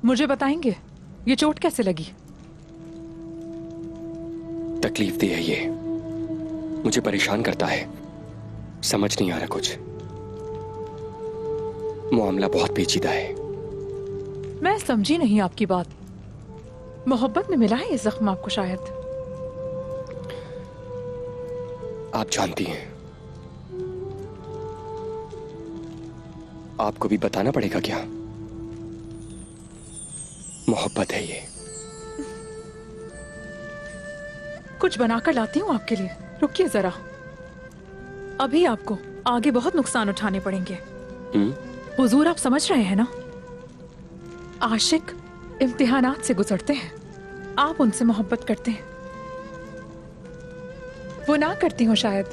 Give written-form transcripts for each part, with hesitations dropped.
मुझे बताएंगे ये चोट कैसे लगी? तकलीफ दी है ये, मुझे परेशान करता है, समझ नहीं आ रहा कुछ। मामला बहुत पेचीदा है। मैं समझी नहीं आपकी बात। मोहब्बत में मिला है ये जख्म आपको शायद। आप जानती हैं, आपको भी बताना पड़ेगा क्या? मोहब्बत है ये। कुछ बनाकर लाती हूँ आपके लिए, रुकिए जरा। अभी आपको आगे बहुत नुकसान उठाने पड़ेंगे। हुजूर, आप समझ रहे हैं ना, आशिक इम्तिहानात से गुजरते हैं। आप उनसे मोहब्बत करते हैं, वो ना करती हो शायद,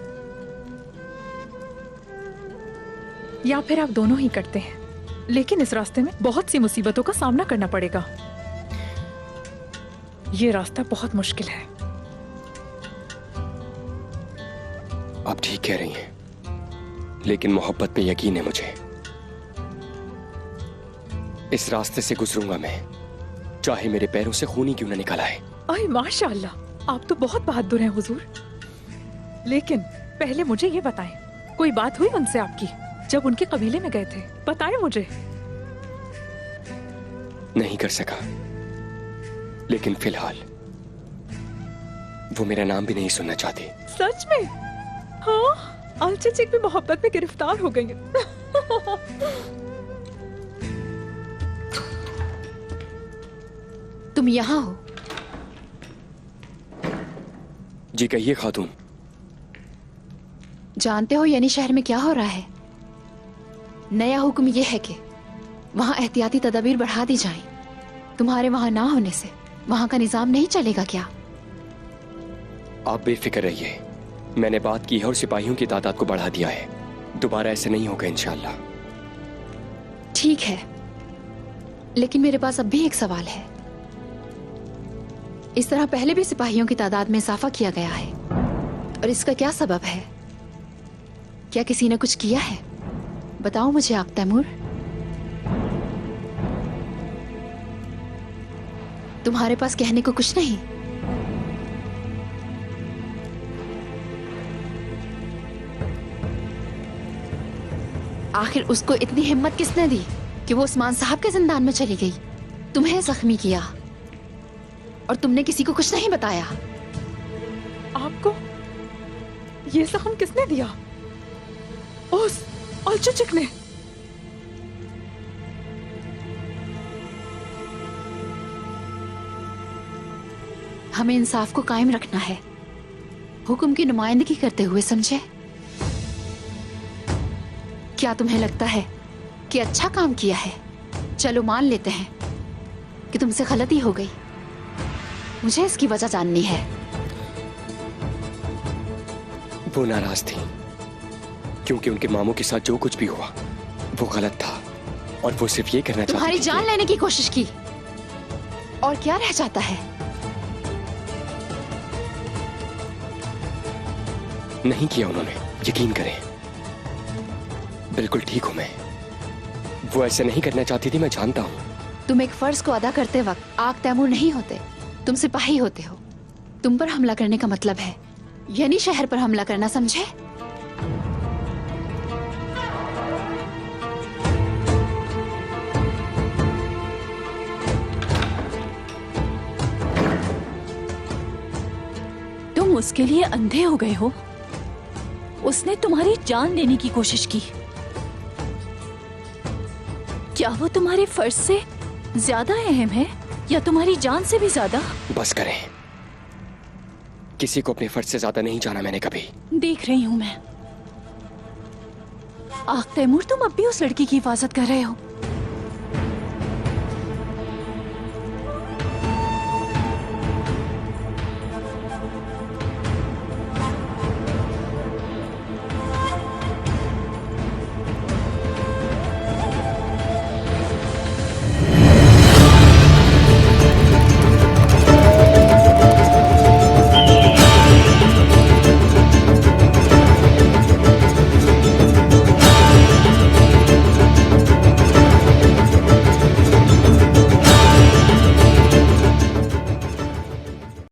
या फिर आप दोनों ही करते हैं। लेकिन इस रास्ते में बहुत सी मुसीबतों का सामना करना पड़ेगा। ये रास्ता बहुत मुश्किल है। आप ठीक कह रही हैं, लेकिन मोहब्बत पे यकीन है मुझे। इस रास्ते से गुजरूंगा मैं, चाहे मेरे पैरों से खून ही क्यों न निकल आए। अरे माशाअल्लाह, आप तो बहुत बहादुर हैं हुजूर। लेकिन पहले मुझे ये बताएं, कोई बात हुई उनसे आपकी जब उनके कबीले में गए थे? बताएं मुझे। नहीं कर सका, लेकिन फिलहाल वो मेरा नाम भी नहीं सुनना चाहती। सच में? हाँ, अलचचिक भी मोहब्बत में गिरफ्तार हो गई है। तुम यहाँ हो? जी कहिए खातून। जानते हो यानी शहर में क्या हो रहा है? नया हुक्म यह है कि वहाँ एहतियाती तदाबीर बढ़ा दी जाएं। तुम्हारे वहाँ ना होने से वहाँ का निजाम नहीं चलेगा क्या? आप बेफिक्र रहिए, मैंने बात की है और सिपाहियों की तादाद को बढ़ा दिया है। दोबारा ऐसे नहीं होगा इंशाअल्लाह। ठीक है, लेकिन मेरे पास अब भी एक सवाल है। इस तरह पहले भी सिपाहियों की तादाद में इजाफा किया गया है, और इसका क्या सबब है? क्या किसी ने कुछ किया है? बताओ मुझे आक तैमूर। तुम्हारे पास कहने को कुछ नहीं? आखिर उसको इतनी हिम्मत किसने दी कि वो उस्मान साहब के जिंदान में चली गई, तुम्हें जख्मी किया, और तुमने किसी को कुछ नहीं बताया? आपको ये जख्म किसने दिया? उस अलचचिक ने। हमें इंसाफ को कायम रखना है, हुक्म की नुमाइंदगी करते हुए, समझे? क्या तुम्हें लगता है कि अच्छा काम किया है? चलो मान लेते हैं कि तुमसे गलती हो गई, मुझे इसकी वजह जाननी है। वो नाराज थी क्योंकि उनके मामू के साथ जो कुछ भी हुआ वो गलत था, और वो सिर्फ ये करना चाहती थी। तुम्हारी जान लेने की कोशिश की, और क्या रह जाता है? नहीं किया उन्होंने, यकीन करें, बिल्कुल ठीक हूं मैं। वो ऐसे नहीं करना चाहती थी, मैं जानता हूं। तुम एक फर्ज को अदा करते वक्त आक तैमूर नहीं होते, तुम सिपाही होते हो। तुम पर हमला करने का मतलब है यानी शहर पर हमला करना, समझे? तुम उसके लिए अंधे हो गए हो? उसने तुम्हारी जान लेने की कोशिश की। क्या वो तुम्हारे फर्ज से ज्यादा अहम है या तुम्हारी जान से भी ज्यादा? बस करें, किसी को अपने फर्ज से ज्यादा नहीं जाना मैंने कभी। देख रही हूं मैं। आक तैमूर, तुम अब भी उस लड़की की हिफाजत कर रहे हो।